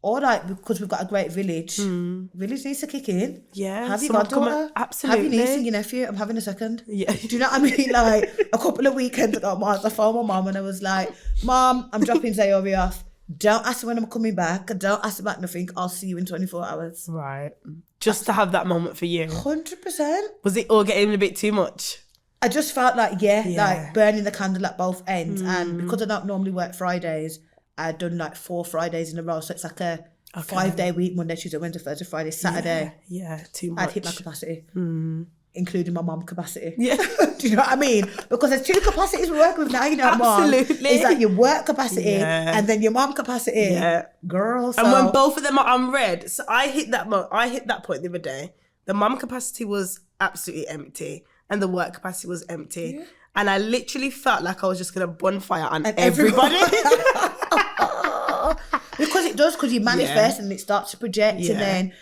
Or like, because we've got a great village, village needs to kick in. Yeah. Have you goddaughter? Absolutely. Have your niece and your nephew? I'm having a second. Yeah. Do you know what I mean? Like a couple of weekends ago, I phoned my mum and I was like, Mum, I'm dropping Zayobi off. Don't ask me when I'm coming back. Don't ask about nothing. I'll see you in 24 hours. Right. Just to have that moment for you. 100%. Was it all getting a bit too much? I just felt like, like burning the candle at both ends. And because I don't normally work Fridays, I'd done like 4 Fridays in a row. So it's like a 5-day week, Monday, Tuesday, Wednesday, Thursday, Friday, Saturday. Yeah, too much. I'd hit my capacity, including my mum capacity. Yeah. Do you know what I mean? Because there's 2 capacities we work with now, you know, Mum. Absolutely. It's like your work capacity and then your mum capacity. Yeah. Girl, so. And when both of them are unread, so I hit that point the other day. The mum capacity was absolutely empty and the work capacity was empty. Yeah. And I literally felt like I was just going to bonfire on everybody. Because it does, because you manifest and it starts to project and then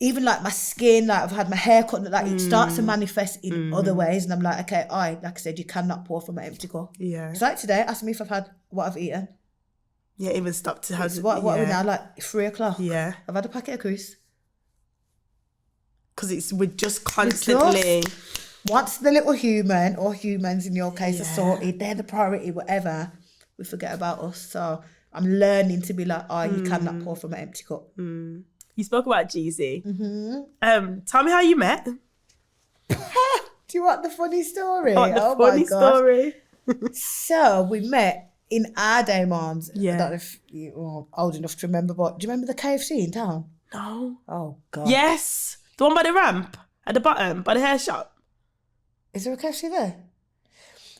even like my skin, like I've had my hair cut, like it starts to manifest in other ways. And I'm like, okay, like I said, you cannot pour from an empty cup. Yeah. So like today, ask me if I've had what I've eaten. Yeah, even stopped to have what are we now, like 3 o'clock? Yeah. I've had a packet of cruise. Because we're just constantly... Once the little human, or humans in your case, are sorted, they're the priority, whatever, we forget about us. So I'm learning to be like, you cannot pour from an empty cup. You spoke about Jeezy. Tell me how you met. Do you want the funny story? I want the funny story. So we met in our day, moms. Yeah. I don't know if you're old enough to remember, but do you remember the KFC in town? No. Oh, God. Yes. The one by the ramp at the bottom, by the hair shop. Is there a KFC there?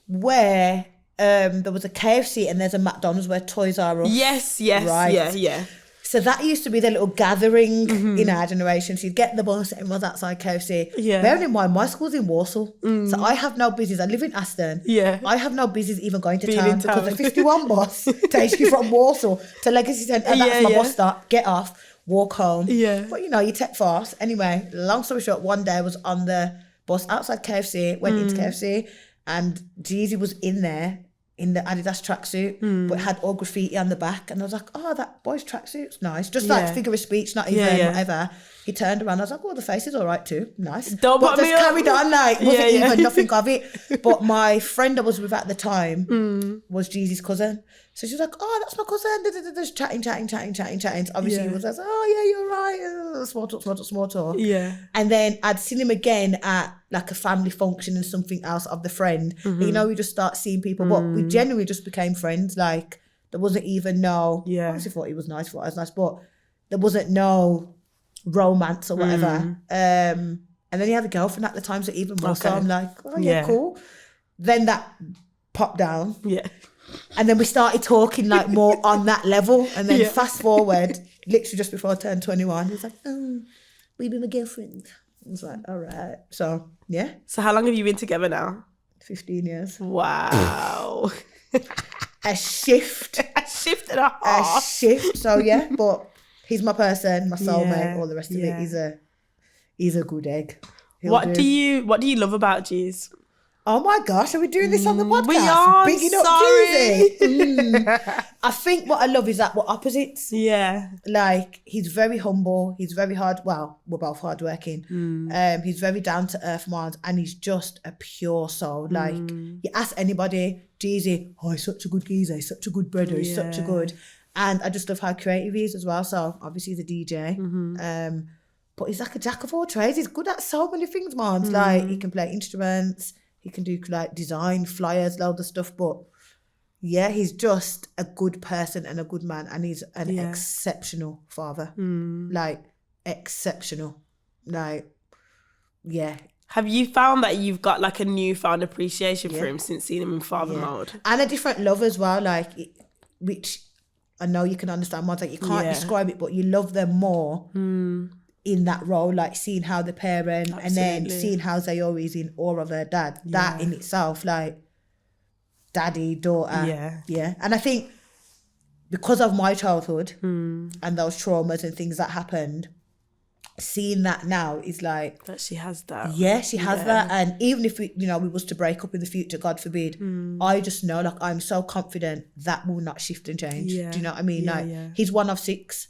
Where there was a KFC and there's a McDonald's where Toys R Us. Yes. Right. Yeah. So that used to be the little gathering in our generation. So you'd get the bus, everyone's outside KFC. Yeah. Bearing in mind, my school's in Walsall. So I have no business. I live in Aston. Yeah. I have no business even going to town because the 51 bus takes you from Walsall to Legacy Centre. That's my bus stop. Get off, walk home. Yeah. But you take fast. Anyway, long story short, one day I was on the bus outside KFC, went into KFC, and Jeezy was in there in the Adidas tracksuit, but it had all graffiti on the back. And I was like, oh, that boy's tracksuit's nice. Just like figure of speech, not even whatever. He turned around, I was like, oh, the face is all right too. Nice. But just carried on, like, wasn't even nothing of it. But my friend I was with at the time was Jeezy's cousin. So she was like, oh, that's my cousin. Just chatting. Obviously, he was like, oh, yeah, you're right. Small talk. Yeah. And then I'd seen him again at like a family function and something else of the friend. And, we just start seeing people. But we genuinely just became friends. Like, there wasn't even no... Yeah. I obviously thought he was nice, but there wasn't no romance or whatever. And then he had a girlfriend at the time, so even more. So I'm like, oh, yeah, cool. Then that popped down. Yeah. And then we started talking like more on that level. And then fast forward, literally just before I turned 21, he was like, oh, we be my girlfriend. I was like, all right. So, yeah. So how long have you been together now? 15 years. Wow. A shift. A shift and a half. A shift. So, yeah, but he's my person, my soulmate, all the rest of it. He's a good egg. What do you love about Jeez? Oh my gosh, are we doing this on the podcast? We are. Bigging up Jeezy. I think what I love is that we're opposites. Yeah. Like, he's very humble. He's very hard. Well, we're both hardworking. He's very down to earth, man, and he's just a pure soul. Like, you ask anybody, Jeezy, oh, he's such a good geezer. He's such a good brother. He's such a good. And I just love how creative he is as well. So obviously he's a DJ. But he's like a jack of all trades. He's good at so many things, man. Like, he can play instruments. He can do like design, flyers, loads of stuff. But yeah, he's just a good person and a good man. And he's an exceptional father. Like, exceptional. Like, yeah. Have you found that you've got like a newfound appreciation for him since seeing him in father mode? And a different love as well, like, which I know you can understand more. Like, you can't describe it, but you love them more. In that role, like seeing how the parent and then seeing how Zayoria is in awe of her dad. That in itself, like daddy, daughter. Yeah. And I think because of my childhood and those traumas and things that happened, seeing that now is like that she has that. Yeah, she has that. And even if we was to break up in the future, God forbid, I just know, like, I'm so confident that will not shift and change. Do you know what I mean? He's one of 6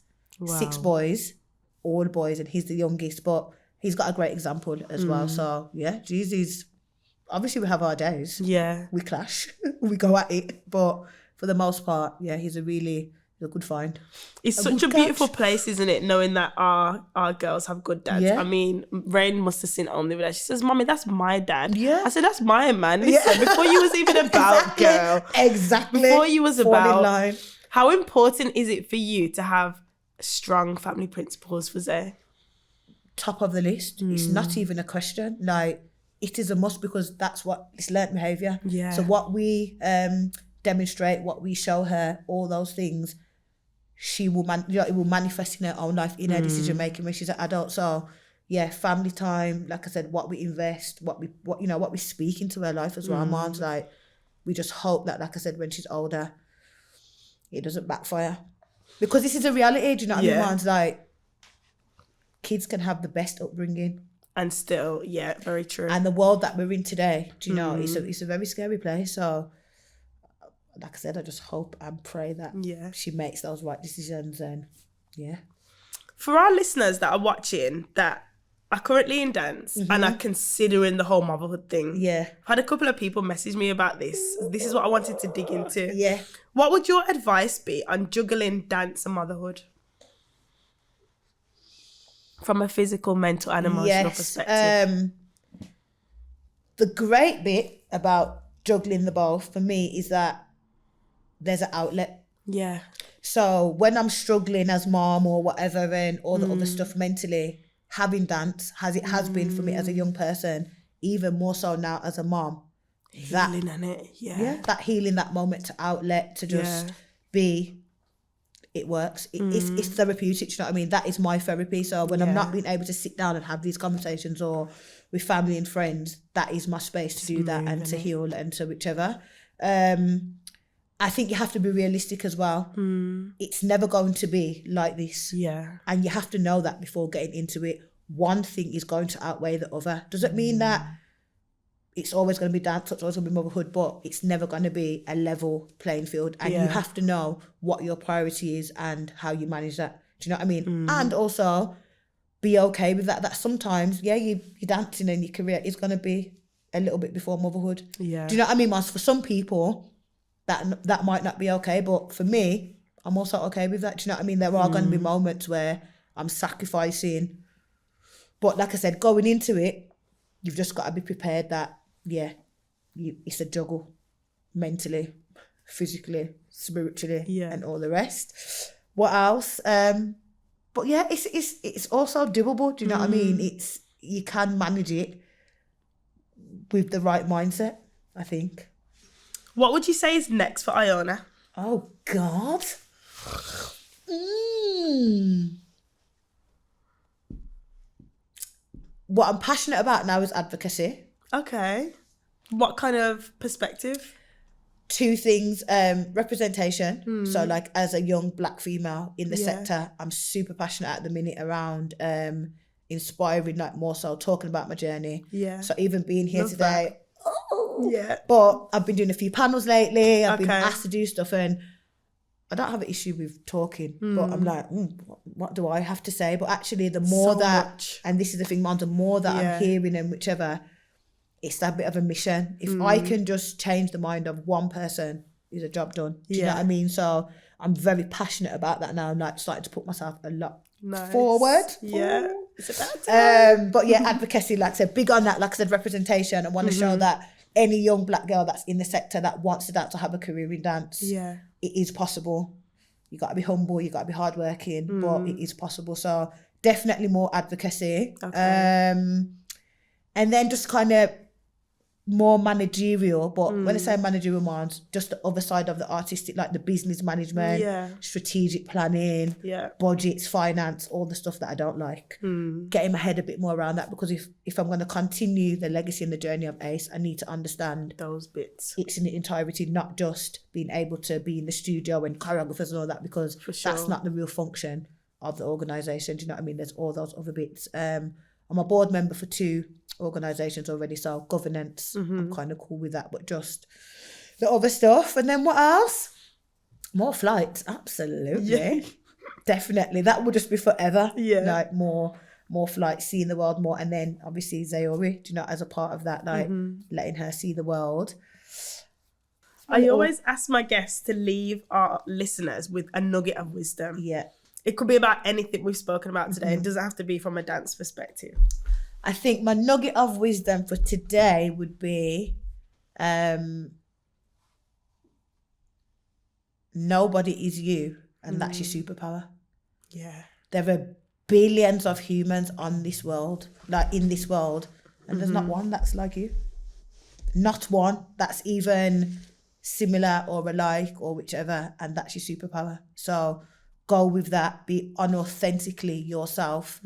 boys. All boys, and he's the youngest, but he's got a great example as well. So yeah, Jeezy's obviously, we have our days. Yeah, we clash, we go at it, but for the most part, yeah, he's a good find. It's such a beautiful place, isn't it? Knowing that our girls have good dads. Yeah. I mean, Rain must have seen it on the video. She says, "Mommy, that's my dad." Yeah, I said, "That's mine, man." Listen, before you was even about, girl. Exactly. Before you was about. How important is it for you to have strong family principles for Zay? Top of the list. It's not even a question. Like, it is a must because that's what it's learnt behaviour. Yeah. So what we demonstrate, what we show her, all those things, she will it will manifest in her own life, in her decision making when she's an adult. So yeah, family time, like I said, what we invest, what we speak into her life as well. Mom's like, we just hope that, like I said, when she's older, it doesn't backfire. Because this is a reality, do you know what I mean? Mom's like, kids can have the best upbringing. And still, yeah, very true. And the world that we're in today, do you know, it's a very scary place. So, like I said, I just hope and pray that she makes those right decisions. And yeah. For our listeners that are watching that are currently in dance and are considering the whole motherhood thing, I've had a couple of people message me about this. This is what I wanted to dig into. Yeah. What would your advice be on juggling dance and motherhood? From a physical, mental and emotional perspective. The great bit about juggling the both for me is that there's an outlet. Yeah. So when I'm struggling as mom or whatever and all the other stuff mentally, having dance, as it has been for me as a young person, even more so now as a mom. Healing in it, that healing, that moment to outlet, to just be... It works. It's therapeutic, you know what I mean? That is my therapy. So when I'm not being able to sit down and have these conversations or with family and friends, that is my space to do that and to heal and to whichever. I think you have to be realistic as well. It's never going to be like this. Yeah. And you have to know that before getting into it. One thing is going to outweigh the other. Doesn't mean that it's always going to be dance, it's always going to be motherhood, but it's never going to be a level playing field. And you have to know what your priority is and how you manage that. Do you know what I mean? And also be okay with that. That sometimes, you're dancing and your career is going to be a little bit before motherhood. Yeah. Do you know what I mean, Mars? For some people, that might not be okay. But for me, I'm also okay with that. Do you know what I mean? There are going to be moments where I'm sacrificing. But like I said, going into it, you've just got to be prepared that, it's a juggle mentally, physically, spiritually, and all the rest. What else? But yeah, it's also doable. Do you know what I mean? You can manage it with the right mindset, I think. What would you say is next for Iona? Oh God. What I'm passionate about now is advocacy. Okay. What kind of perspective? Two things, representation. So like as a young black female in the sector, I'm super passionate at the minute around inspiring, like more so talking about my journey. Yeah. So even being here today, but I've been doing a few panels lately. I've been asked to do stuff and I don't have an issue with talking, but I'm like, what do I have to say? But actually the more and this is the thing, Mom, the more that I'm hearing and whichever, it's that bit of a mission. If I can just change the mind of one person, is a job done. Do you know what I mean? So I'm very passionate about that now. I'm like starting to put myself a lot forward. Yeah. It's about time. But yeah, advocacy, like I said, big on that, like I said, representation. I want to show that any young black girl that's in the sector that wants to dance or have a career in dance, it is possible. You got to be humble, you got to be hardworking, but it is possible. So definitely more advocacy. And then just kind of more managerial, but when I say managerial, Mons, just the other side of the artistic, like the business management, strategic planning, budgets, finance, all the stuff that I don't like. Getting my head a bit more around that, because if I'm going to continue the legacy and the journey of Ace, I need to understand those bits. It's in the entirety, not just being able to be in the studio and choreographers and all that, because that's not the real function of the organisation. Do you know what I mean? There's all those other bits. I'm a board member for 2 organisations already, so governance, I'm kind of cool with that, but just the other stuff. And then what else? More flights, absolutely. Definitely, that would just be forever. Like more flights, seeing the world more. And then obviously Zayori, do you know, as a part of that, like letting her see the world. I always ask my guests to leave our listeners with a nugget of wisdom. It could be about anything we've spoken about today. It doesn't have to be from a dance perspective. I think my nugget of wisdom for today would be nobody is you, and that's your superpower. Yeah. There are billions of humans on this world, like in this world, and there's not one that's like you. Not one that's even similar or alike or whichever, and that's your superpower. So go with that, be unauthentically yourself,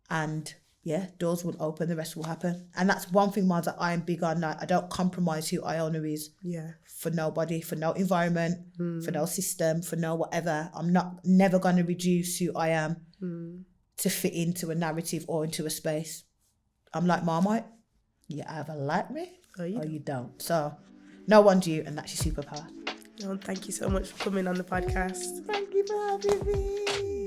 and yeah, doors will open, the rest will happen. And that's one thing, Mars, that I am big on. Like, I don't compromise who Iona is for nobody, for no environment, for no system, for no whatever. I'm never going to reduce who I am to fit into a narrative or into a space. I'm like Marmite. You either like me or you don't. So no one's you, and that's your superpower. No, thank you so much for coming on the podcast. Thank you for having me.